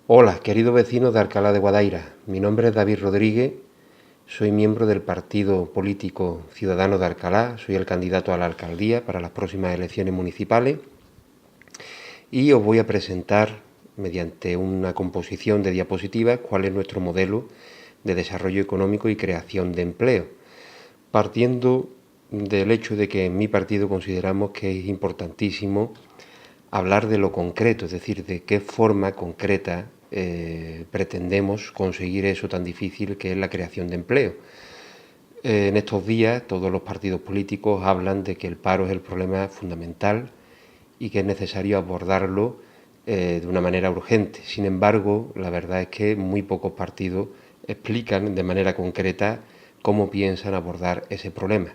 Hola, queridos vecinos de Alcalá de Guadaira. Mi nombre es David Rodríguez, soy miembro del partido político Ciudadanos de Alcalá, soy el candidato a la alcaldía para las próximas elecciones municipales y os voy a presentar, mediante una composición de diapositivas, cuál es nuestro modelo de desarrollo económico y creación de empleo, partiendo del hecho de que en mi partido consideramos que es importantísimo hablar de lo concreto, es decir, de qué forma concreta pretendemos conseguir eso tan difícil que es la creación de empleo. En estos días todos los partidos políticos hablan de que el paro es el problema fundamental y que es necesario abordarlo de una manera urgente. Sin embargo, la verdad es que muy pocos partidos explican de manera concreta cómo piensan abordar ese problema.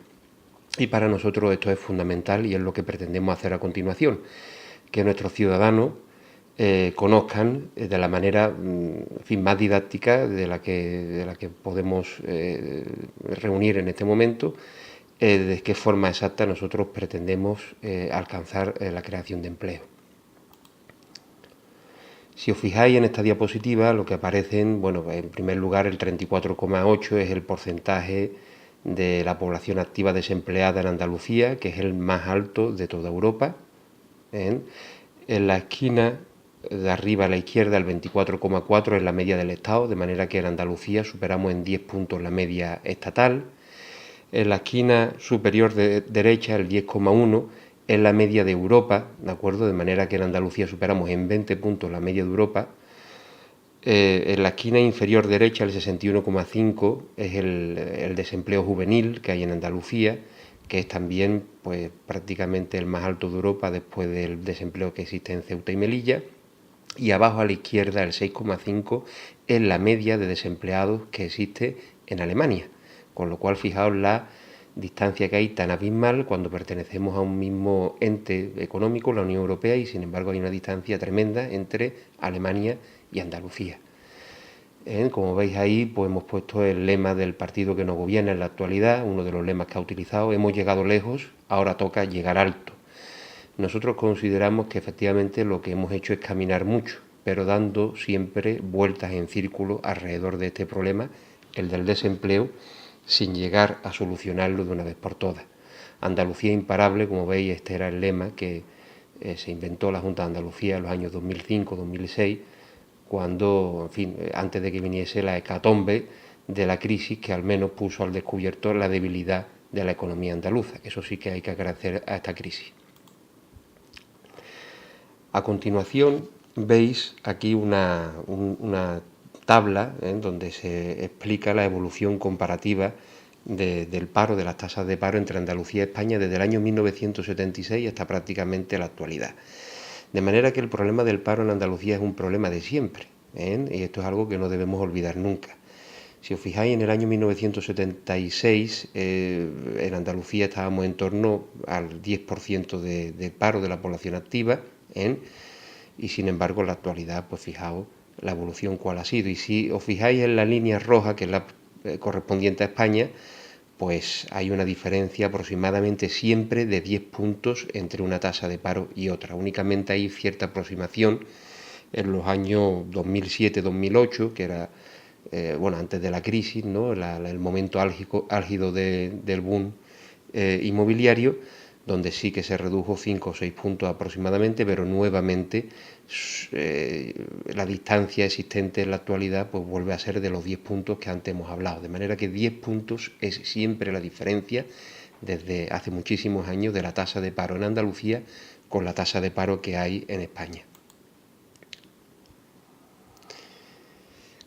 Y para nosotros esto es fundamental y es lo que pretendemos hacer a continuación, que nuestros ciudadanos conozcan de la manera más didáctica de la que podemos reunir en este momento, de qué forma exacta nosotros pretendemos alcanzar la creación de empleo. Si os fijáis en esta diapositiva, lo que aparecen, bueno, en primer lugar el 34,8 es el porcentaje de la población activa desempleada en Andalucía, que es el más alto de toda Europa. En la esquina de arriba a la izquierda el 24,4 es la media del Estado, de manera que en Andalucía superamos en 10 puntos la media estatal. En la esquina superior derecha el 10,1 es la media de Europa, ¿de acuerdo? De manera que en Andalucía superamos en 20 puntos la media de Europa. En la esquina inferior derecha el 61,5 es el desempleo juvenil que hay en Andalucía, que es también pues prácticamente el más alto de Europa después del desempleo que existe en Ceuta y Melilla. Y abajo a la izquierda el 6,5 es la media de desempleados que existe en Alemania, con lo cual fijaos la distancia que hay tan abismal cuando pertenecemos a un mismo ente económico, la Unión Europea, y sin embargo hay una distancia tremenda entre Alemania y Andalucía. Como veis ahí, pues hemos puesto el lema del partido que nos gobierna en la actualidad, uno de los lemas que ha utilizado: hemos llegado lejos, ahora toca llegar alto. Nosotros consideramos que efectivamente lo que hemos hecho es caminar mucho, pero dando siempre vueltas en círculo alrededor de este problema, el del desempleo, sin llegar a solucionarlo de una vez por todas. Andalucía imparable, como veis, este era el lema que se inventó la Junta de Andalucía en los años 2005-2006, cuando, en fin, antes de que viniese la hecatombe de la crisis que al menos puso al descubierto la debilidad de la economía andaluza. Eso sí que hay que agradecer a esta crisis. A continuación veis aquí una tabla donde se explica la evolución comparativa del paro, de las tasas de paro entre Andalucía y España desde el año 1976 hasta prácticamente la actualidad. De manera que el problema del paro en Andalucía es un problema de siempre, y esto es algo que no debemos olvidar nunca. Si os fijáis, en el año 1976 en Andalucía estábamos en torno al 10% de paro de la población activa, y sin embargo en la actualidad, pues fijaos la evolución cuál ha sido. Y si os fijáis en la línea roja, que es la correspondiente a España, pues hay una diferencia aproximadamente siempre de 10 puntos entre una tasa de paro y otra. Únicamente hay cierta aproximación en los años 2007-2008, que era antes de la crisis, ¿no? El momento álgido del boom inmobiliario, donde sí que se redujo 5 o 6 puntos aproximadamente, pero nuevamente la distancia existente en la actualidad pues vuelve a ser de los 10 puntos que antes hemos hablado, de manera que 10 puntos es siempre la diferencia desde hace muchísimos años de la tasa de paro en Andalucía con la tasa de paro que hay en España.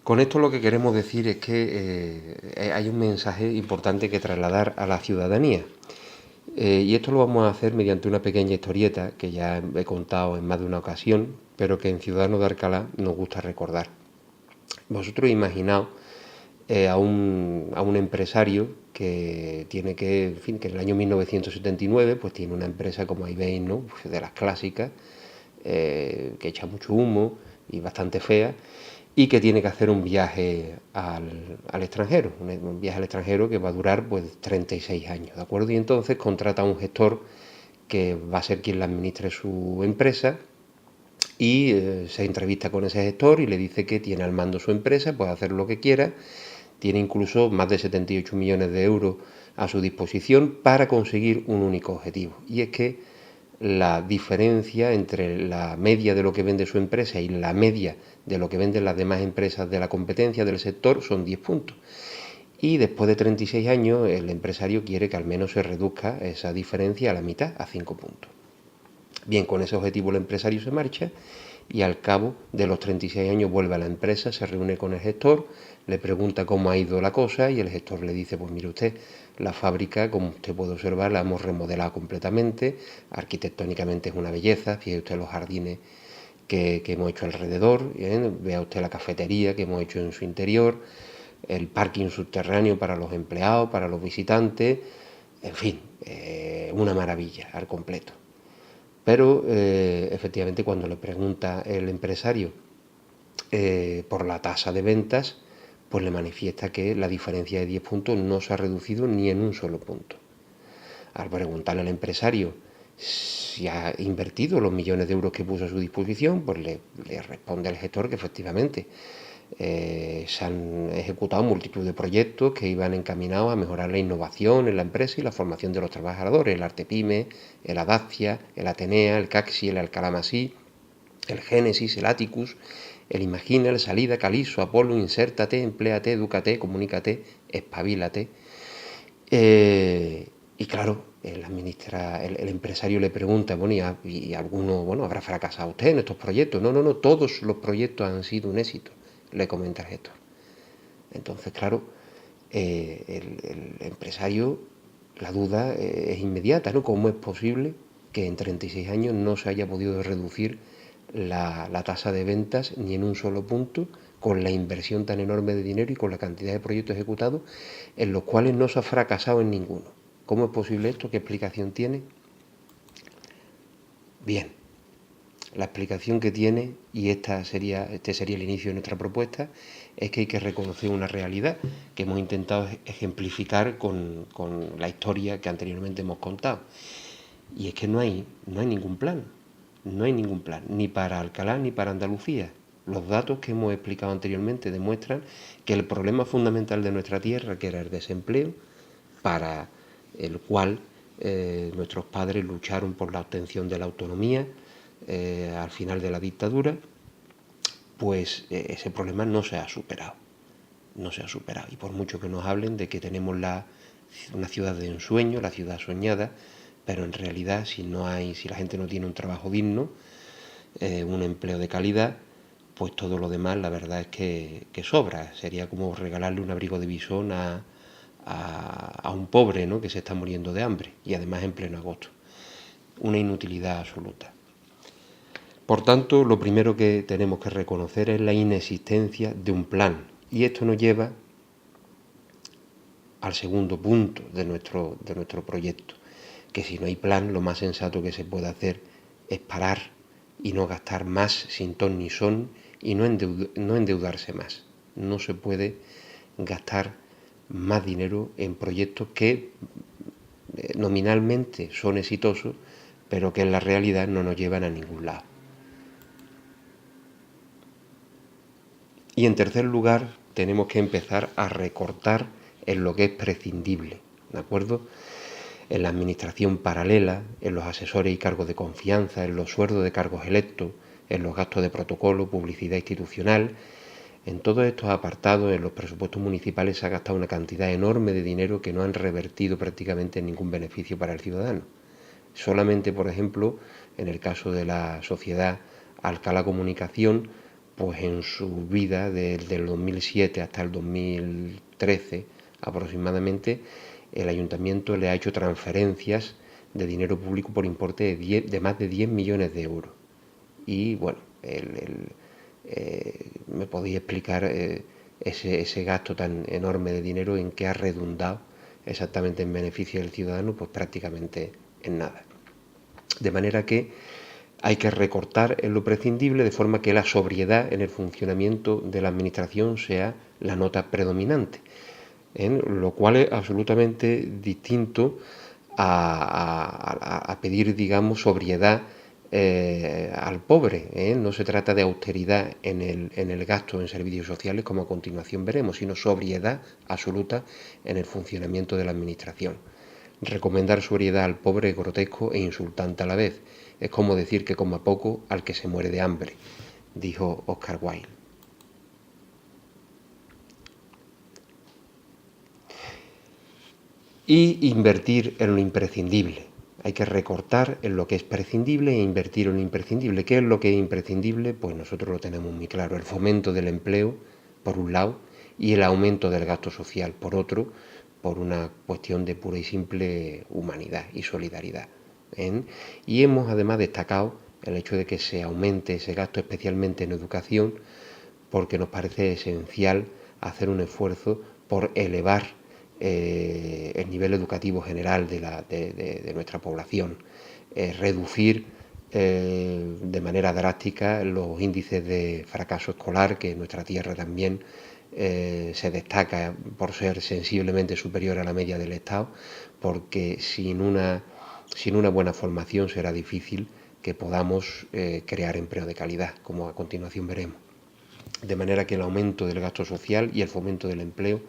Con esto lo que queremos decir es que hay un mensaje importante que trasladar a la ciudadanía. Y esto lo vamos a hacer mediante una pequeña historieta que ya he contado en más de una ocasión, pero que en Ciudadanos de Alcalá nos gusta recordar. Vosotros imaginaos a un empresario que tiene que en el año 1979 pues tiene una empresa, como ahí veis, ¿no? Pues de las clásicas, que echa mucho humo y bastante fea, y que tiene que hacer un viaje al extranjero, un viaje al extranjero que va a durar pues 36 años, ¿de acuerdo? Y entonces contrata a un gestor que va a ser quien le administre su empresa, y se entrevista con ese gestor y le dice que tiene al mando su empresa, puede hacer lo que quiera, tiene incluso más de 78 millones de euros a su disposición para conseguir un único objetivo, y es que la diferencia entre la media de lo que vende su empresa y la media de lo que venden las demás empresas de la competencia del sector son 10 puntos. Y después de 36 años, el empresario quiere que al menos se reduzca esa diferencia a la mitad, a 5 puntos. Bien, con ese objetivo el empresario se marcha y al cabo de los 36 años vuelve a la empresa, se reúne con el gestor, le pregunta cómo ha ido la cosa y el gestor le dice, pues mire usted, la fábrica, como usted puede observar, la hemos remodelado completamente, arquitectónicamente es una belleza, fíjese usted los jardines que hemos hecho alrededor, vea usted la cafetería que hemos hecho en su interior, el parking subterráneo para los empleados, para los visitantes, en fin, una maravilla al completo. Pero efectivamente cuando le pregunta el empresario por la tasa de ventas, pues le manifiesta que la diferencia de 10 puntos no se ha reducido ni en un solo punto. Al preguntarle al empresario si ha invertido los millones de euros que puso a su disposición, pues le responde el gestor que efectivamente se han ejecutado multitud de proyectos que iban encaminados a mejorar la innovación en la empresa y la formación de los trabajadores, el Artepime, el Adapcia, el Atenea, el Caxi, el Alcalá Masí, el Génesis, el Atticus, el Imagina, el Salida, Caliso, Apolo, Insértate, Empléate, Edúcate, Comunícate, Espabilate. Y claro, el empresario le pregunta, bueno, y alguno, bueno, ¿habrá fracasado usted en estos proyectos? No, todos los proyectos han sido un éxito, le comenta el gestor. Entonces, claro, el empresario, la duda es inmediata, ¿no? ¿Cómo es posible que en 36 años no se haya podido reducir la tasa de ventas ni en un solo punto, con la inversión tan enorme de dinero y con la cantidad de proyectos ejecutados en los cuales no se ha fracasado en ninguno? ¿Cómo es posible esto? ¿Qué explicación tiene? Bien, la explicación que tiene, y este sería el inicio de nuestra propuesta, es que hay que reconocer una realidad que hemos intentado ejemplificar con la historia que anteriormente hemos contado. Y es que no hay ningún plan, ni para Alcalá ni para Andalucía. Los datos que hemos explicado anteriormente demuestran que el problema fundamental de nuestra tierra, que era el desempleo, para el cual nuestros padres lucharon por la obtención de la autonomía al final de la dictadura, pues ese problema no se ha superado. No se ha superado. Y por mucho que nos hablen de que tenemos una ciudad de ensueño, la ciudad soñada, pero en realidad si la gente no tiene un trabajo digno, un empleo de calidad, pues todo lo demás la verdad es que sobra. Sería como regalarle un abrigo de visón a un pobre, ¿no?, que se está muriendo de hambre, y además en pleno agosto. Una inutilidad absoluta. Por tanto, lo primero que tenemos que reconocer es la inexistencia de un plan, y esto nos lleva al segundo punto de nuestro proyecto, que si no hay plan, lo más sensato que se puede hacer es parar y no gastar más sin ton ni son y no endeudarse más. No se puede gastar más dinero en proyectos que nominalmente son exitosos, pero que en la realidad no nos llevan a ningún lado. Y en tercer lugar, tenemos que empezar a recortar en lo que es prescindible, ¿de acuerdo? En la administración paralela, en los asesores y cargos de confianza, en los sueldos de cargos electos, en los gastos de protocolo, publicidad institucional. En todos estos apartados, en los presupuestos municipales, se ha gastado una cantidad enorme de dinero que no han revertido prácticamente en ningún beneficio para el ciudadano. Solamente, por ejemplo, en el caso de la sociedad Alcalá Comunicación, pues en su vida, desde el 2007 hasta el 2013 aproximadamente, el ayuntamiento le ha hecho transferencias de dinero público por importe de más de 10 millones de euros. Y bueno, ¿me podéis explicar ese gasto tan enorme de dinero en qué ha redundado exactamente en beneficio del ciudadano? Pues prácticamente en nada. De manera que hay que recortar en lo prescindible de forma que la sobriedad en el funcionamiento de la administración sea la nota predominante, lo cual es absolutamente distinto a pedir, digamos, sobriedad al pobre, ¿eh? No se trata de austeridad en el gasto en servicios sociales, como a continuación veremos, sino sobriedad absoluta en el funcionamiento de la administración. Recomendar sobriedad al pobre es grotesco e insultante a la vez. Es como decir que coma poco al que se muere de hambre, dijo Oscar Wilde. Y invertir en lo imprescindible. Hay que recortar en lo que es prescindible e invertir en lo imprescindible. ¿Qué es lo que es imprescindible? Pues nosotros lo tenemos muy claro. El fomento del empleo, por un lado, y el aumento del gasto social, por otro, por una cuestión de pura y simple humanidad y solidaridad, ¿eh? Y hemos además destacado el hecho de que se aumente ese gasto, especialmente en educación, porque nos parece esencial hacer un esfuerzo por elevar el nivel educativo general de nuestra población, reducir de manera drástica los índices de fracaso escolar, que en nuestra tierra también se destaca por ser sensiblemente superior a la media del Estado, porque sin una buena formación será difícil que podamos crear empleo de calidad, como a continuación veremos. De manera que el aumento del gasto social y el fomento del empleo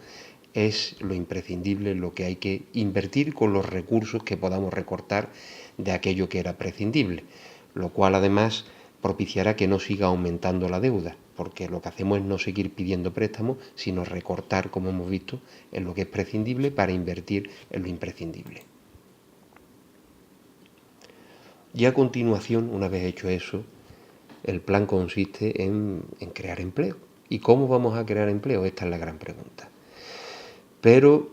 es lo imprescindible, lo que hay que invertir con los recursos que podamos recortar de aquello que era prescindible, lo cual además propiciará que no siga aumentando la deuda, porque lo que hacemos es no seguir pidiendo préstamos, sino recortar, como hemos visto, en lo que es prescindible para invertir en lo imprescindible. Y a continuación, una vez hecho eso, el plan consiste en crear empleo. ¿Y cómo vamos a crear empleo? Esta es la gran pregunta. Pero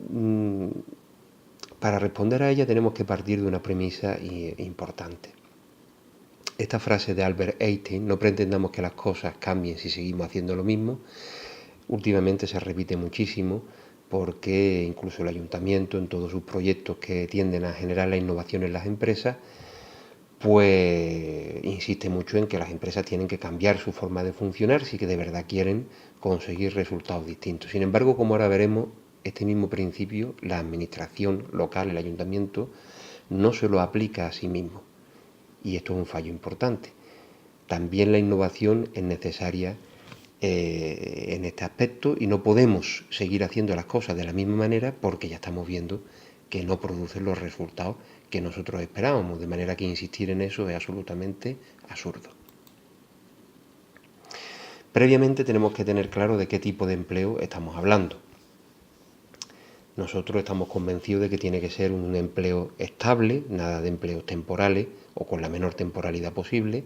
para responder a ella tenemos que partir de una premisa importante. Esta frase de Albert Einstein, no pretendamos que las cosas cambien si seguimos haciendo lo mismo, últimamente se repite muchísimo, porque incluso el ayuntamiento, en todos sus proyectos que tienden a generar la innovación en las empresas, pues insiste mucho en que las empresas tienen que cambiar su forma de funcionar si que de verdad quieren conseguir resultados distintos. Sin embargo, como ahora veremos, este mismo principio, la administración local, el ayuntamiento, no se lo aplica a sí mismo. Y esto es un fallo importante. También la innovación es necesaria en este aspecto y no podemos seguir haciendo las cosas de la misma manera porque ya estamos viendo que no producen los resultados que nosotros esperábamos, de manera que insistir en eso es absolutamente absurdo. Previamente tenemos que tener claro de qué tipo de empleo estamos hablando. Nosotros estamos convencidos de que tiene que ser un empleo estable, nada de empleos temporales o con la menor temporalidad posible,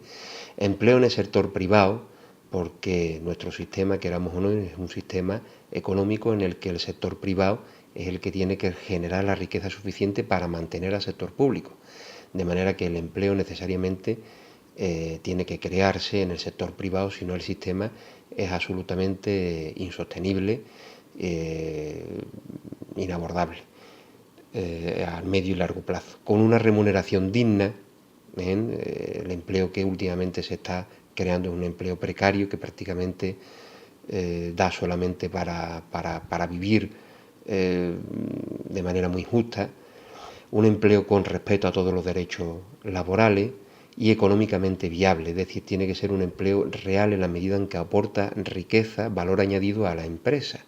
empleo en el sector privado, porque nuestro sistema, queramos o no, es un sistema económico en el que el sector privado es el que tiene que generar la riqueza suficiente para mantener al sector público, de manera que el empleo necesariamente tiene que crearse en el sector privado, si no el sistema es absolutamente insostenible, inabordable a medio y largo plazo, con una remuneración digna. El empleo que últimamente se está creando es un empleo precario que prácticamente da solamente para vivir de manera muy justa, un empleo con respeto a todos los derechos laborales y económicamente viable, es decir, tiene que ser un empleo real en la medida en que aporta riqueza, valor añadido a la empresa,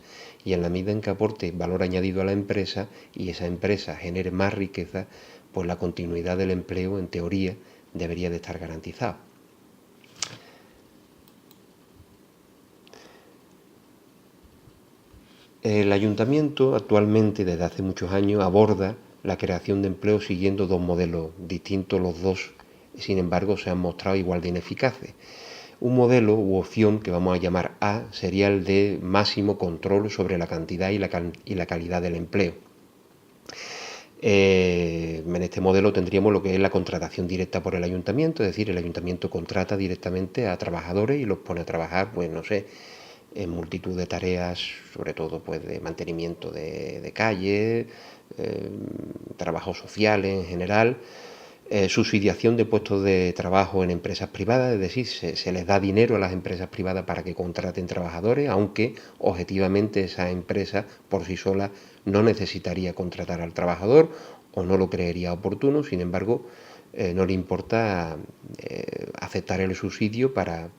y en la medida en que aporte valor añadido a la empresa y esa empresa genere más riqueza, pues la continuidad del empleo, en teoría, debería de estar garantizado. El ayuntamiento actualmente, desde hace muchos años, aborda la creación de empleo siguiendo dos modelos distintos, los dos, sin embargo, se han mostrado igual de ineficaces. Un modelo u opción que vamos a llamar A sería el de máximo control sobre la cantidad y la calidad del empleo. En este modelo tendríamos lo que es la contratación directa por el ayuntamiento, es decir, el ayuntamiento contrata directamente a trabajadores y los pone a trabajar, pues no sé, en multitud de tareas, sobre todo pues de mantenimiento de calles, trabajos sociales en general, subsidiación de puestos de trabajo en empresas privadas, es decir, se les da dinero a las empresas privadas para que contraten trabajadores, aunque objetivamente esa empresa por sí sola no necesitaría contratar al trabajador o no lo creería oportuno. Sin embargo, no le importa aceptar el subsidio para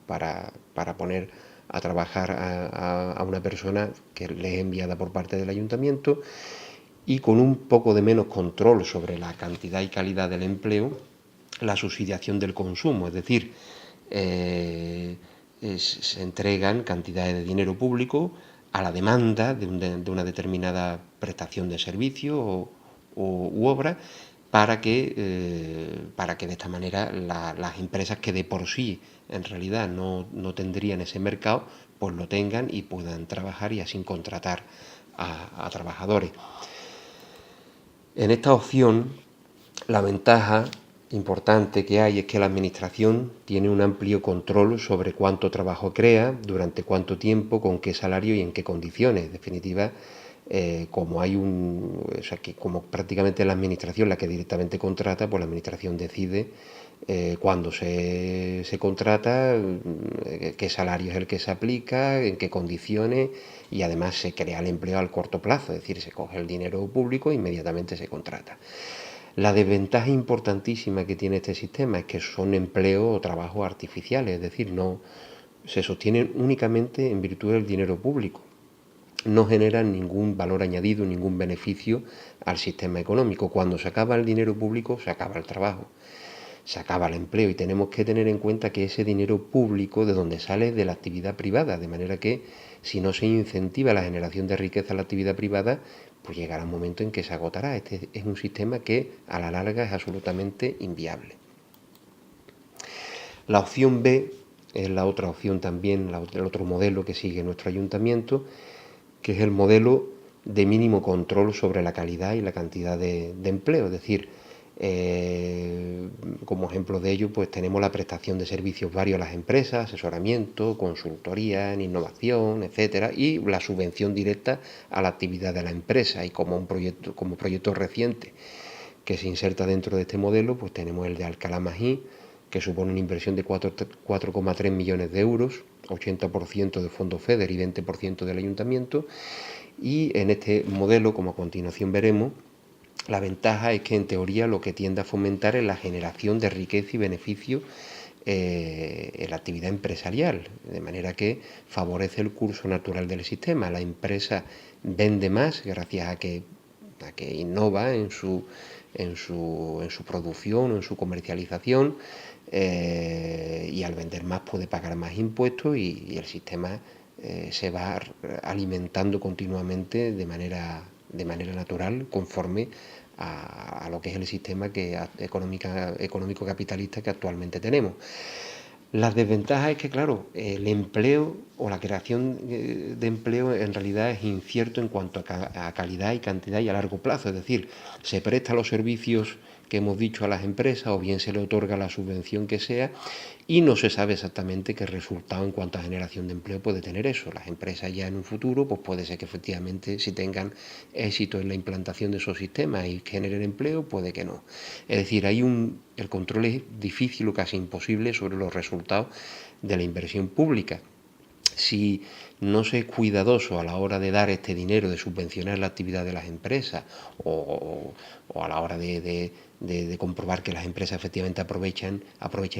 poner a trabajar a una persona que le es enviada por parte del ayuntamiento, y con un poco de menos control sobre la cantidad y calidad del empleo, la subsidiación del consumo, es decir, se entregan cantidades de dinero público a la demanda de una determinada prestación de servicio u obra, para que de esta manera las empresas que de por sí en realidad no tendrían ese mercado, pues lo tengan y puedan trabajar y así contratar a trabajadores. En esta opción, la ventaja importante que hay es que la Administración tiene un amplio control sobre cuánto trabajo crea, durante cuánto tiempo, con qué salario y en qué condiciones. En definitiva, como prácticamente la Administración la que directamente contrata, pues la Administración decide cuándo se contrata, qué salario es el que se aplica, en qué condiciones, y además se crea el empleo al corto plazo, es decir, se coge el dinero público e inmediatamente se contrata. La desventaja importantísima que tiene este sistema es que son empleos o trabajos artificiales, es decir, no se sostienen únicamente en virtud del dinero público. No generan ningún valor añadido, ningún beneficio al sistema económico. Cuando se acaba el dinero público, se acaba el trabajo, se acaba el empleo, y tenemos que tener en cuenta que ese dinero público de donde sale es de la actividad privada, de manera que si no se incentiva la generación de riqueza en la actividad privada, pues llegará un momento en que se agotará. Este es un sistema que a la larga es absolutamente inviable. La opción B es la otra opción también, el otro modelo que sigue nuestro ayuntamiento, que es el modelo de mínimo control sobre la calidad y la cantidad de empleo. Es decir, como ejemplo de ello, pues tenemos la prestación de servicios varios a las empresas, asesoramiento, consultoría en innovación, etcétera, y la subvención directa a la actividad de la empresa. Y como proyecto reciente que se inserta dentro de este modelo, pues tenemos el de Alcalá Magí, que supone una inversión de 4,3 millones de euros, 80% de fondos FEDER y 20% del ayuntamiento. Y en este modelo, como a continuación veremos, la ventaja es que en teoría lo que tiende a fomentar es la generación de riqueza y beneficio en la actividad empresarial, de manera que favorece el curso natural del sistema. La empresa vende más gracias a que innova en su producción o en su comercialización, y al vender más puede pagar más impuestos, y el sistema se va alimentando continuamente de manera natural, conforme a lo que es el sistema económico capitalista que actualmente tenemos. Las desventajas es que, claro, el empleo o la creación de empleo en realidad es incierto en cuanto a calidad y cantidad y a largo plazo. Es decir, se presta los servicios que hemos dicho a las empresas, o bien se le otorga la subvención que sea, y no se sabe exactamente qué resultado en cuanto a generación de empleo puede tener eso. Las empresas ya en un futuro, pues puede ser que efectivamente, si tengan éxito en la implantación de esos sistemas y generen empleo, puede que no. Es decir, el control es difícil o casi imposible sobre los resultados de la inversión pública. Si no se es cuidadoso a la hora de dar este dinero, de subvencionar la actividad de las empresas, o a la hora de comprobar que las empresas efectivamente aprovechen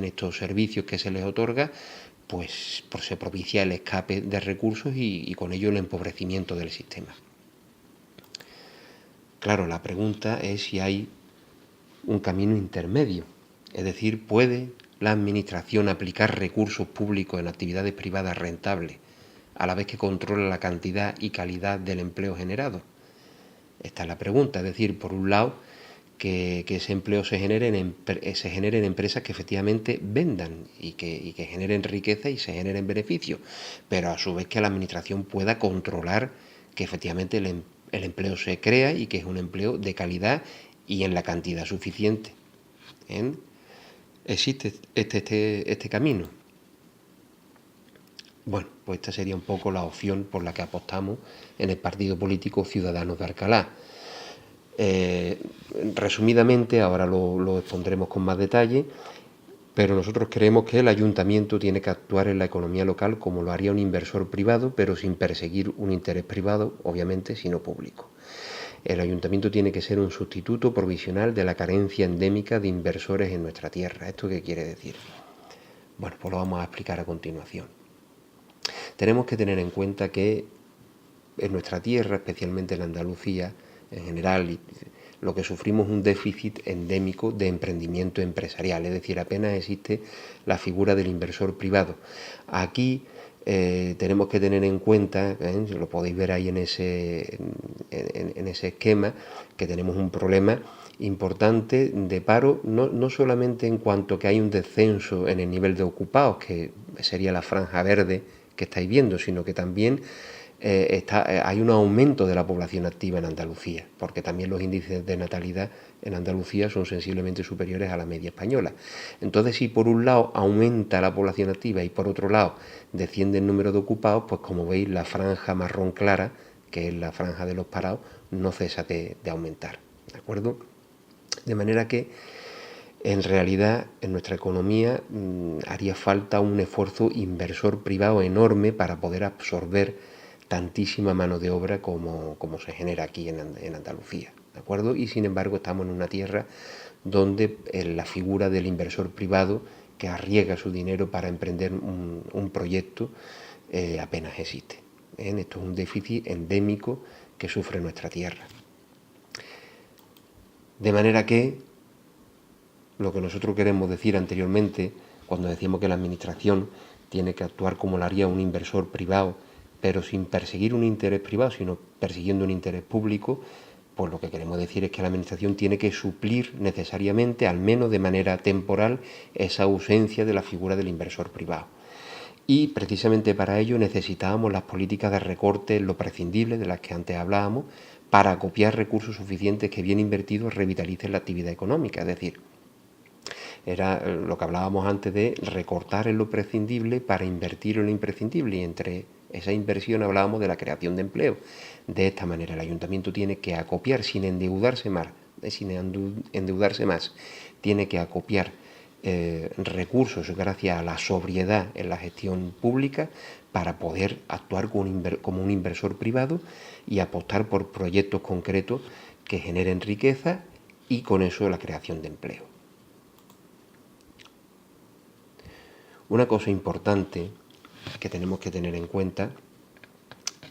estos servicios que se les otorga, pues se propicia el escape de recursos y con ello el empobrecimiento del sistema. Claro, la pregunta es si hay un camino intermedio, es decir, ¿puede la Administración aplicar recursos públicos en actividades privadas rentables a la vez que controla la cantidad y calidad del empleo generado? Esta es la pregunta. Es decir, por un lado, que ese empleo se genere en empresas que efectivamente vendan y que generen riqueza y se generen beneficios, pero a su vez que la Administración pueda controlar que efectivamente el empleo se crea y que es un empleo de calidad y en la cantidad suficiente. ¿Existe este camino? Bueno, pues esta sería un poco la opción por la que apostamos en el partido político Ciudadanos de Alcalá. Resumidamente, ahora lo expondremos con más detalle, pero nosotros creemos que el ayuntamiento tiene que actuar en la economía local como lo haría un inversor privado, pero sin perseguir un interés privado, obviamente, sino público. El ayuntamiento tiene que ser un sustituto provisional de la carencia endémica de inversores en nuestra tierra. ¿Esto qué quiere decir? Bueno, pues lo vamos a explicar a continuación. Tenemos que tener en cuenta que en nuestra tierra, especialmente en Andalucía, en general, lo que sufrimos es un déficit endémico de emprendimiento empresarial, es decir, apenas existe la figura del inversor privado. Aquí tenemos que tener en cuenta, lo podéis ver ahí en ese esquema, que tenemos un problema importante de paro, no solamente en cuanto que hay un descenso en el nivel de ocupados, que sería la franja verde que estáis viendo, sino que también hay un aumento de la población activa en Andalucía, porque también los índices de natalidad en Andalucía son sensiblemente superiores a la media española. Entonces, si por un lado aumenta la población activa y por otro lado desciende el número de ocupados, pues como veis la franja marrón clara, que es la franja de los parados, no cesa de aumentar, ¿de acuerdo? De manera que en realidad en nuestra economía haría falta un esfuerzo inversor privado enorme para poder absorber tantísima mano de obra como se genera aquí en Andalucía, ¿de acuerdo? Y sin embargo estamos en una tierra donde la figura del inversor privado que arriesga su dinero para emprender un proyecto apenas existe. Esto es un déficit endémico que sufre nuestra tierra. De manera que lo que nosotros queremos decir anteriormente, cuando decíamos que la administración tiene que actuar como lo haría un inversor privado, pero sin perseguir un interés privado, sino persiguiendo un interés público, pues lo que queremos decir es que la administración tiene que suplir necesariamente, al menos de manera temporal, esa ausencia de la figura del inversor privado. Y precisamente para ello necesitábamos las políticas de recorte en lo prescindible, de las que antes hablábamos, para acopiar recursos suficientes que bien invertidos revitalicen la actividad económica. Es decir, era lo que hablábamos antes de recortar en lo prescindible para invertir en lo imprescindible, y entre esa inversión hablábamos de la creación de empleo. De esta manera el ayuntamiento tiene que acopiar sin endeudarse más, tiene que acopiar recursos gracias a la sobriedad en la gestión pública para poder actuar como un inversor privado y apostar por proyectos concretos que generen riqueza y con eso la creación de empleo. Una cosa importante que tenemos que tener en cuenta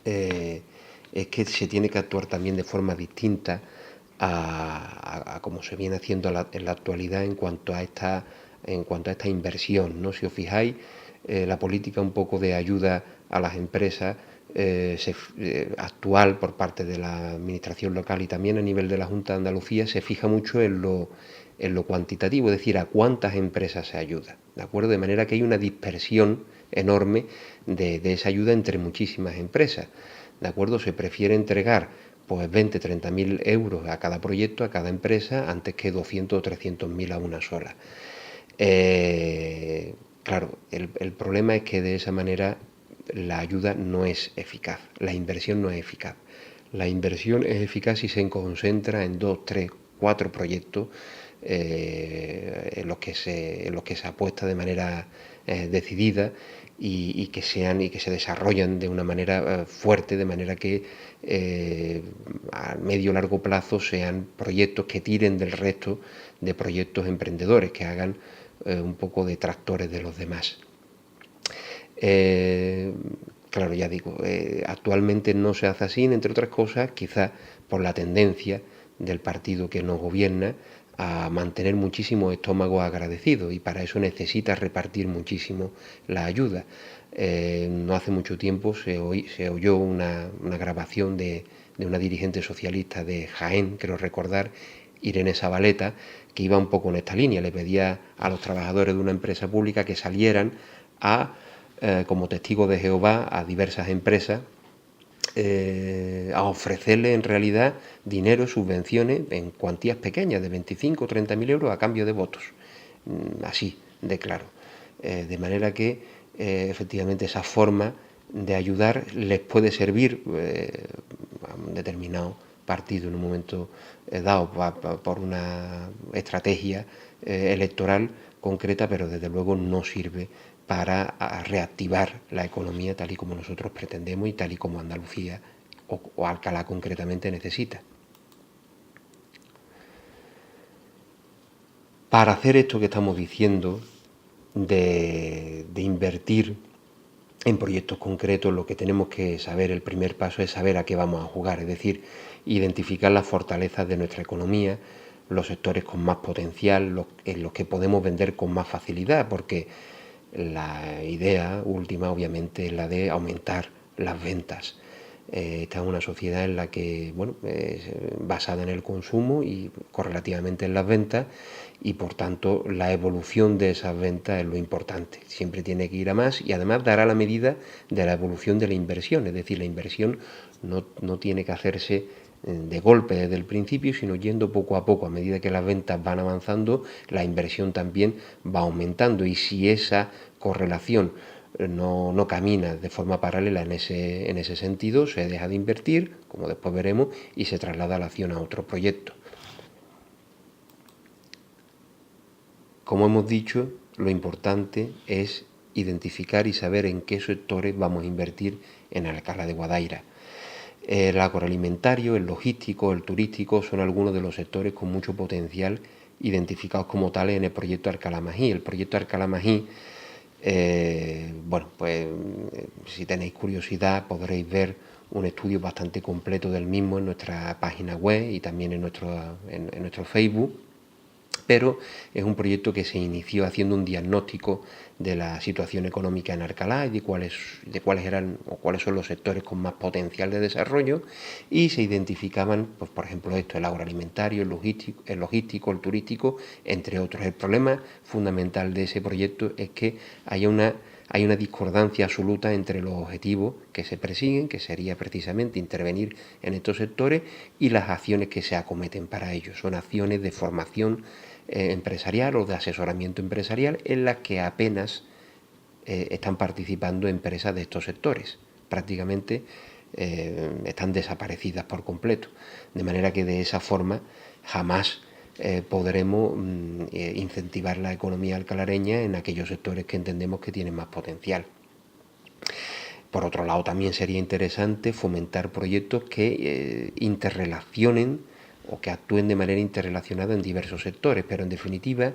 es que se tiene que actuar también de forma distinta a como se viene haciendo en la actualidad en cuanto a esta inversión, ¿no? Si os fijáis, la política un poco de ayuda a las empresas actual por parte de la administración local y también a nivel de la Junta de Andalucía se fija mucho en lo cuantitativo, es decir, a cuántas empresas se ayuda, ¿de acuerdo? De manera que hay una dispersión enorme de esa ayuda entre muchísimas empresas, ¿de acuerdo? Se prefiere entregar pues 20, 30.000 euros a cada proyecto, a cada empresa, antes que 200 o 300.000 a una sola. Claro, el problema es que de esa manera la ayuda no es eficaz, la inversión no es eficaz. La inversión es eficaz si se concentra en 2, 3, 4 proyectos en los que se apuesta de manera decidida y que se desarrollan de una manera fuerte, de manera que a medio o largo plazo sean proyectos que tiren del resto de proyectos emprendedores, que hagan un poco de tractores de los demás. Claro, ya digo, actualmente no se hace así, entre otras cosas, quizás por la tendencia del partido que nos gobierna a mantener muchísimos estómagos agradecidos, y para eso necesita repartir muchísimo la ayuda. No hace mucho tiempo se oyó una grabación de una dirigente socialista de Jaén, creo recordar, Irene Zabaleta, que iba un poco en esta línea. Le pedía a los trabajadores de una empresa pública que salieran como testigos de Jehová a diversas empresas a ofrecerle en realidad dinero, subvenciones en cuantías pequeñas de 25 o 30.000 euros a cambio de votos, así de claro, de manera que efectivamente esa forma de ayudar les puede servir a un determinado partido en un momento dado por una estrategia electoral concreta, pero desde luego no sirve para reactivar la economía tal y como nosotros pretendemos y tal y como Andalucía o Alcalá concretamente necesita. Para hacer esto que estamos diciendo, de invertir en proyectos concretos, lo que tenemos que saber, el primer paso es saber a qué vamos a jugar, es decir, identificar las fortalezas de nuestra economía, los sectores con más potencial, en los que podemos vender con más facilidad, porque la idea última obviamente es la de aumentar las ventas. Esta es una sociedad en la que, bueno, es basada en el consumo y correlativamente en las ventas, y por tanto la evolución de esas ventas es lo importante. Siempre tiene que ir a más y además dará la medida de la evolución de la inversión, es decir, la inversión no tiene que hacerse de golpe desde el principio, sino yendo poco a poco. A medida que las ventas van avanzando, la inversión también va aumentando, y si esa correlación no camina de forma paralela en ese sentido, se deja de invertir, como después veremos, y se traslada la acción a otro proyecto. Como hemos dicho, lo importante es identificar y saber en qué sectores vamos a invertir en Alcalá de Guadaira. El agroalimentario, el logístico, el turístico son algunos de los sectores con mucho potencial identificados como tales en el proyecto Alcalá Magí. El proyecto Alcalá Magí, bueno, pues si tenéis curiosidad podréis ver un estudio bastante completo del mismo en nuestra página web y también en nuestro Facebook. Pero es un proyecto que se inició haciendo un diagnóstico de la situación económica en Alcalá y de cuáles eran o cuáles son los sectores con más potencial de desarrollo, y se identificaban, pues, por ejemplo, el agroalimentario, el logístico, el turístico, entre otros. El problema fundamental de ese proyecto es que hay una discordancia absoluta entre los objetivos que se persiguen, que sería precisamente intervenir en estos sectores, y las acciones que se acometen para ello. Son acciones de formación empresarial o de asesoramiento empresarial, en las que apenas están participando empresas de estos sectores. Prácticamente están desaparecidas por completo. De manera que de esa forma jamás podremos incentivar la economía alcalareña en aquellos sectores que entendemos que tienen más potencial. Por otro lado, también sería interesante fomentar proyectos que interrelacionen o que actúen de manera interrelacionada en diversos sectores, pero en definitiva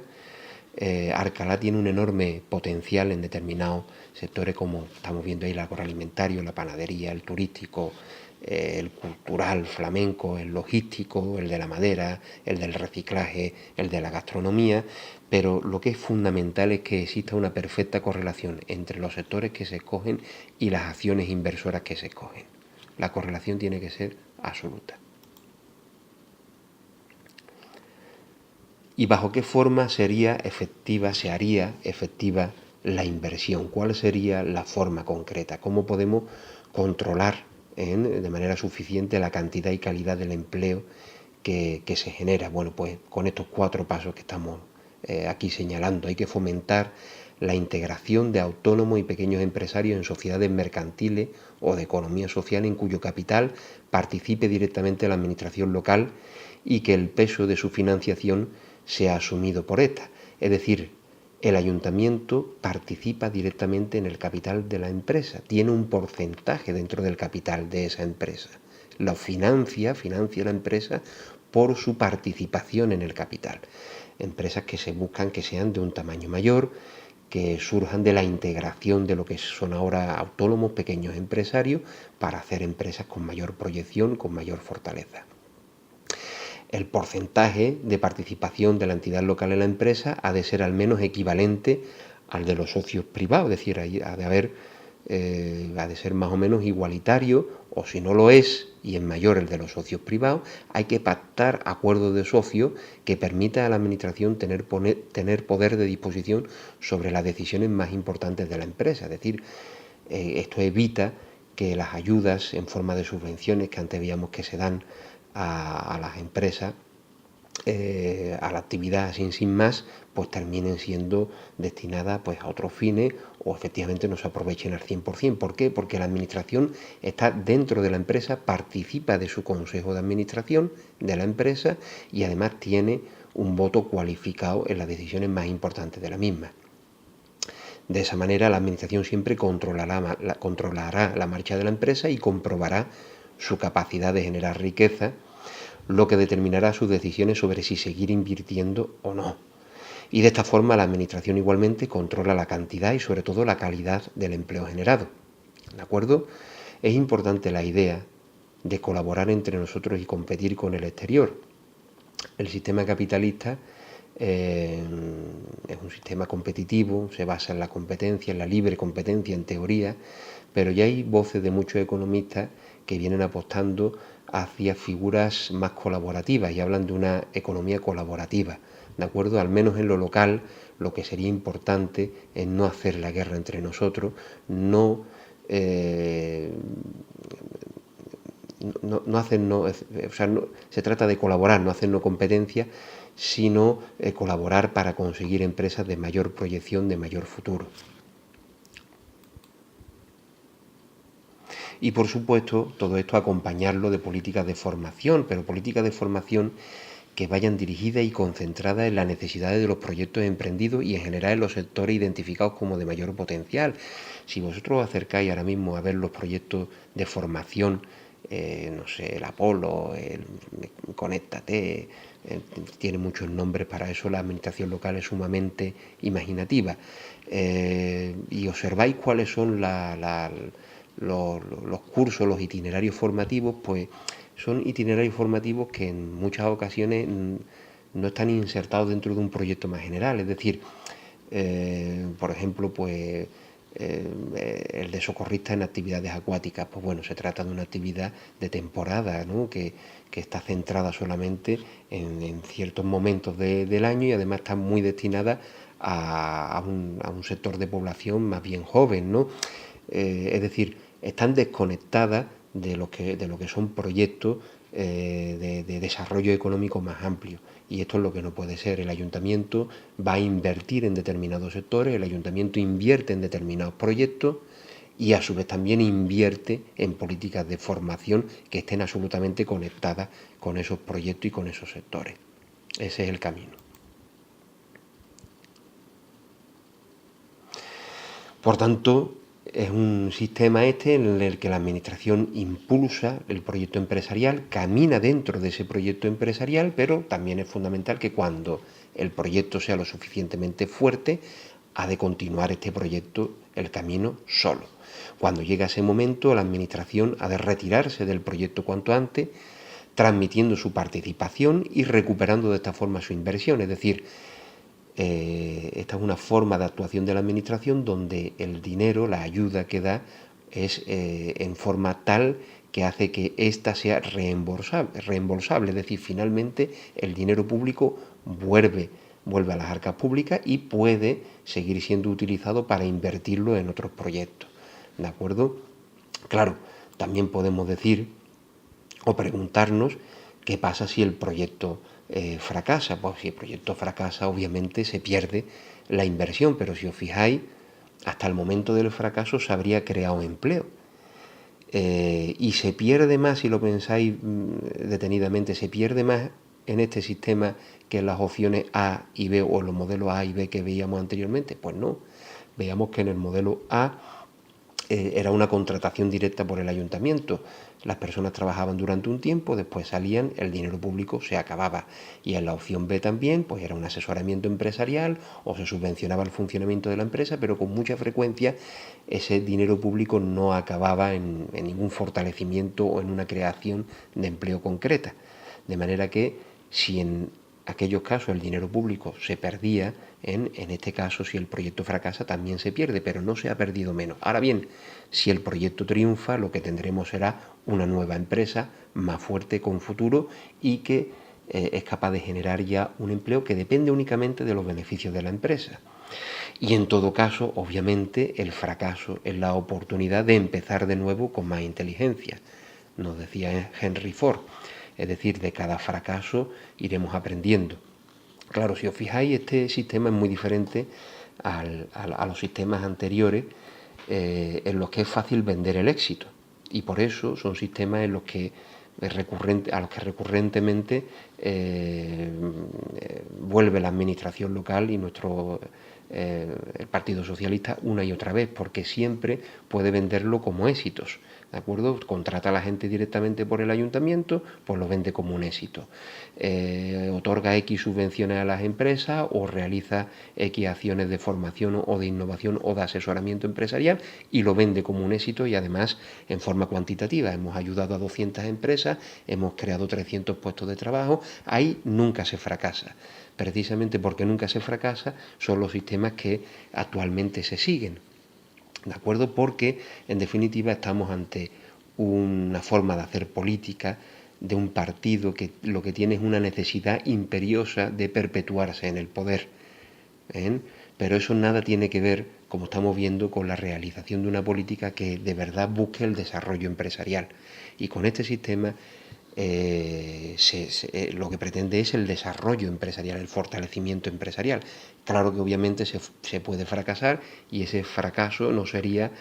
Alcalá tiene un enorme potencial en determinados sectores, como estamos viendo ahí: el agroalimentario, la panadería, el turístico, el cultural, flamenco, el logístico, el de la madera, el del reciclaje, el de la gastronomía. Pero lo que es fundamental es que exista una perfecta correlación entre los sectores que se escogen y las acciones inversoras que se escogen. La correlación tiene que ser absoluta. ¿Y bajo qué forma se haría efectiva la inversión? ¿Cuál sería la forma concreta? ¿Cómo podemos controlar de manera suficiente la cantidad y calidad del empleo que se genera? Bueno, pues con estos 4 pasos que estamos aquí señalando. Hay que fomentar la integración de autónomos y pequeños empresarios en sociedades mercantiles o de economía social en cuyo capital participe directamente la administración local y que el peso de su financiación sea asumido por esta. Es decir, el ayuntamiento participa directamente en el capital de la empresa, tiene un porcentaje dentro del capital de esa empresa. Lo financia la empresa por su participación en el capital. Empresas que se buscan que sean de un tamaño mayor, que surjan de la integración de lo que son ahora autónomos, pequeños empresarios, para hacer empresas con mayor proyección, con mayor fortaleza. El porcentaje de participación de la entidad local en la empresa ha de ser al menos equivalente al de los socios privados, es decir, ha de ser más o menos igualitario, o si no lo es y es mayor el de los socios privados, hay que pactar acuerdos de socios que permita a la administración tener poder de disposición sobre las decisiones más importantes de la empresa. Es decir, esto evita que las ayudas en forma de subvenciones que antes veíamos que se dan a las empresas, a la actividad sin más, pues terminen siendo destinadas pues a otros fines, o efectivamente no se aprovechen al 100%. ¿Por qué? Porque la administración está dentro de la empresa, participa de su consejo de administración de la empresa y además tiene un voto cualificado en las decisiones más importantes de la misma. De esa manera la administración siempre controlará la marcha de la empresa y comprobará su capacidad de generar riqueza, lo que determinará sus decisiones sobre si seguir invirtiendo o no. Y de esta forma la Administración igualmente controla la cantidad y sobre todo la calidad del empleo generado. ¿De acuerdo? Es importante la idea de colaborar entre nosotros y competir con el exterior. El sistema capitalista es un sistema competitivo, se basa en la competencia, en la libre competencia en teoría, pero ya hay voces de muchos economistas que vienen apostando hacia figuras más colaborativas y hablan de una economía colaborativa, ¿de acuerdo? Al menos en lo local, lo que sería importante es no hacer la guerra entre nosotros, no hacernos, o sea, no, se trata de colaborar, no hacernos competencia, sino colaborar para conseguir empresas de mayor proyección, de mayor futuro. Y por supuesto, todo esto acompañarlo de políticas de formación, pero políticas de formación que vayan dirigidas y concentradas en las necesidades de los proyectos emprendidos y en general en los sectores identificados como de mayor potencial. Si vosotros os acercáis ahora mismo a ver los proyectos de formación, no sé, el Apolo, el Conéctate, tiene muchos nombres para eso, la administración local es sumamente imaginativa. Y observáis cuáles son los cursos, los itinerarios formativos, pues son itinerarios formativos que en muchas ocasiones no están insertados dentro de un proyecto más general. Es decir, por ejemplo, pues el de socorrista en actividades acuáticas, pues bueno, se trata de una actividad de temporada, ¿no? que está centrada solamente en ciertos momentos del año y además está muy destinada a un sector de población más bien joven, ¿no? Es decir, están desconectadas de lo que son proyectos de desarrollo económico más amplio. Y esto es lo que no puede ser. El ayuntamiento va a invertir en determinados sectores, el ayuntamiento invierte en determinados proyectos y a su vez también invierte en políticas de formación que estén absolutamente conectadas con esos proyectos y con esos sectores. Ese es el camino. Por tanto, es un sistema en el que la Administración impulsa el proyecto empresarial, camina dentro de ese proyecto empresarial, pero también es fundamental que cuando el proyecto sea lo suficientemente fuerte, ha de continuar este proyecto el camino solo. Cuando llega ese momento, la Administración ha de retirarse del proyecto cuanto antes, transmitiendo su participación y recuperando de esta forma su inversión, es decir, esta es una forma de actuación de la Administración donde el dinero, la ayuda que da, es en forma tal que hace que ésta sea reembolsable, es decir, finalmente el dinero público vuelve a las arcas públicas y puede seguir siendo utilizado para invertirlo en otros proyectos, ¿de acuerdo? Claro, también podemos decir o preguntarnos qué pasa si el proyecto fracasa. Pues si el proyecto fracasa, obviamente se pierde la inversión, pero si os fijáis, hasta el momento del fracaso se habría creado empleo. Y se pierde más, si lo pensáis detenidamente, se pierde más en este sistema que en las opciones A y B o en los modelos A y B que veíamos anteriormente. Pues no, veamos que en el modelo A era una contratación directa por el ayuntamiento. Las personas trabajaban durante un tiempo, después salían, el dinero público se acababa. Y en la opción B también, pues era un asesoramiento empresarial o se subvencionaba el funcionamiento de la empresa, pero con mucha frecuencia ese dinero público no acababa en ningún fortalecimiento o en una creación de empleo concreta. De manera que si en aquellos casos el dinero público se perdía, en este caso si el proyecto fracasa también se pierde, pero no se ha perdido menos. Ahora bien, si el proyecto triunfa, lo que tendremos será una nueva empresa más fuerte con futuro y que es capaz de generar ya un empleo que depende únicamente de los beneficios de la empresa. Y en todo caso, obviamente, el fracaso es la oportunidad de empezar de nuevo con más inteligencia. Nos decía Henry Ford. Es decir, de cada fracaso iremos aprendiendo. Claro, si os fijáis, este sistema es muy diferente a los sistemas anteriores en los que es fácil vender el éxito. Y por eso son sistemas en los que recurrentemente vuelve la administración local y el Partido Socialista una y otra vez, porque siempre puede venderlo como éxitos, ¿de ¿de acuerdo? Contrata a la gente directamente por el ayuntamiento, pues lo vende como un éxito. Otorga X subvenciones a las empresas o realiza X acciones de formación o de innovación o de asesoramiento empresarial y lo vende como un éxito, y además en forma cuantitativa. Hemos ayudado a 200 empresas, hemos creado 300 puestos de trabajo. Ahí nunca se fracasa. Precisamente porque nunca se fracasa son los sistemas que actualmente se siguen. ¿De acuerdo? Porque, en definitiva, estamos ante una forma de hacer política de un partido que lo que tiene es una necesidad imperiosa de perpetuarse en el poder. Pero eso nada tiene que ver, como estamos viendo, con la realización de una política que de verdad busque el desarrollo empresarial. Y con este sistema lo que pretende es el desarrollo empresarial, el fortalecimiento empresarial. Claro que obviamente se puede fracasar, y ese fracaso no sería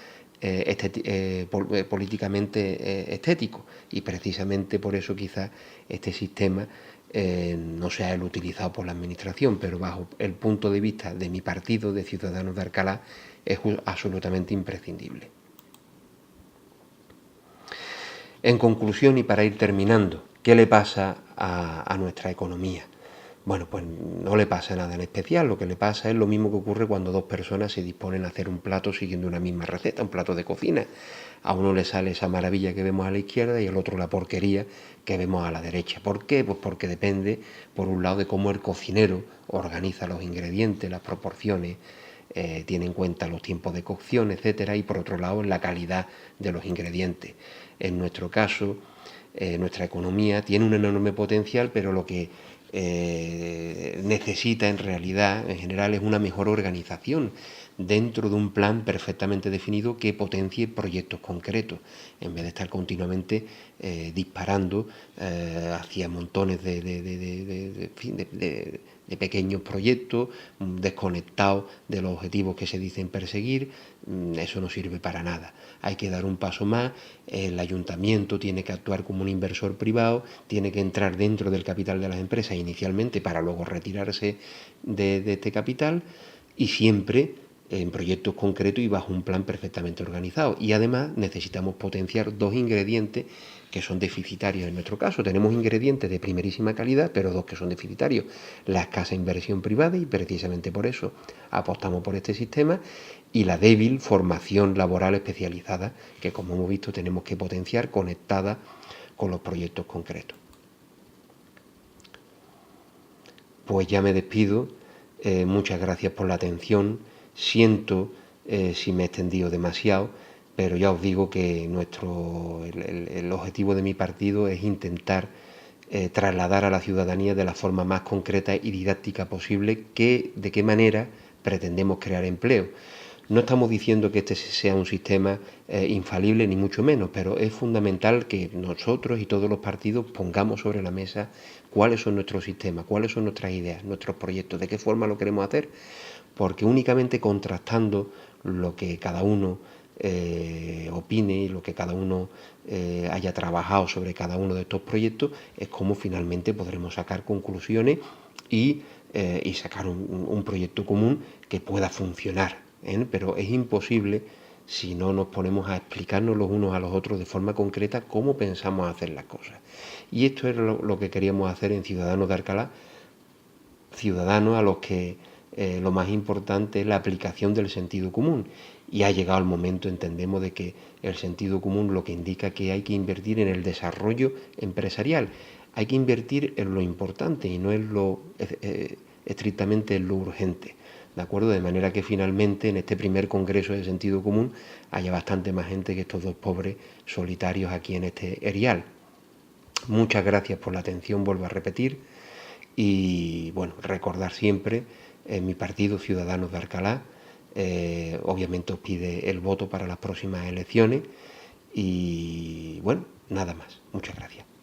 políticamente estético, y precisamente por eso quizás este sistema no sea el utilizado por la administración, pero bajo el punto de vista de mi partido, de Ciudadanos de Alcalá, es absolutamente imprescindible. En conclusión, y para ir terminando, ¿qué le pasa a nuestra economía? Bueno, pues no le pasa nada en especial. Lo que le pasa es lo mismo que ocurre cuando dos personas se disponen a hacer un plato siguiendo una misma receta, un plato de cocina. A uno le sale esa maravilla que vemos a la izquierda y al otro la porquería que vemos a la derecha. ¿Por qué? Pues porque depende, por un lado, de cómo el cocinero organiza los ingredientes, las proporciones, tiene en cuenta los tiempos de cocción, etcétera, y por otro lado, la calidad de los ingredientes. En nuestro caso, nuestra economía tiene un enorme potencial, pero lo que necesita en realidad, en general, es una mejor organización dentro de un plan perfectamente definido que potencie proyectos concretos, en vez de estar continuamente disparando hacia montones de pequeños proyectos desconectados de los objetivos que se dicen perseguir. Eso no sirve para nada. Hay que dar un paso más. El ayuntamiento tiene que actuar como un inversor privado, tiene que entrar dentro del capital de las empresas inicialmente para luego retirarse de este capital, y siempre en proyectos concretos y bajo un plan perfectamente organizado. Y además necesitamos potenciar dos ingredientes que son deficitarios en nuestro caso. Tenemos ingredientes de primerísima calidad, pero dos que son deficitarios: la escasa inversión privada, y precisamente por eso apostamos por este sistema, y la débil formación laboral especializada, que, como hemos visto, tenemos que potenciar, conectada con los proyectos concretos. Pues ya me despido. Muchas gracias por la atención. Siento si me he extendido demasiado, pero ya os digo que el objetivo de mi partido es intentar trasladar a la ciudadanía de la forma más concreta y didáctica posible de qué manera pretendemos crear empleo. No estamos diciendo que este sea un sistema infalible, ni mucho menos, pero es fundamental que nosotros y todos los partidos pongamos sobre la mesa cuáles son nuestros sistemas, cuáles son nuestras ideas, nuestros proyectos, de qué forma lo queremos hacer, porque únicamente contrastando lo que cada uno opine y lo que cada uno haya trabajado sobre cada uno de estos proyectos es como finalmente podremos sacar conclusiones y sacar un proyecto común que pueda funcionar. Pero es imposible si no nos ponemos a explicarnos los unos a los otros de forma concreta cómo pensamos hacer las cosas. Y esto es lo que queríamos hacer en Ciudadanos de Alcalá, ciudadanos a los que lo más importante es la aplicación del sentido común. Y ha llegado el momento, entendemos, de que el sentido común lo que indica que hay que invertir en el desarrollo empresarial. Hay que invertir en lo importante y no en lo estrictamente en lo urgente. ¿De acuerdo? De manera que finalmente en este primer congreso de sentido común haya bastante más gente que estos dos pobres solitarios aquí en este erial. Muchas gracias por la atención, vuelvo a repetir, y bueno, recordar siempre mi partido, Ciudadanos de Alcalá, obviamente os pide el voto para las próximas elecciones, y bueno, nada más. Muchas gracias.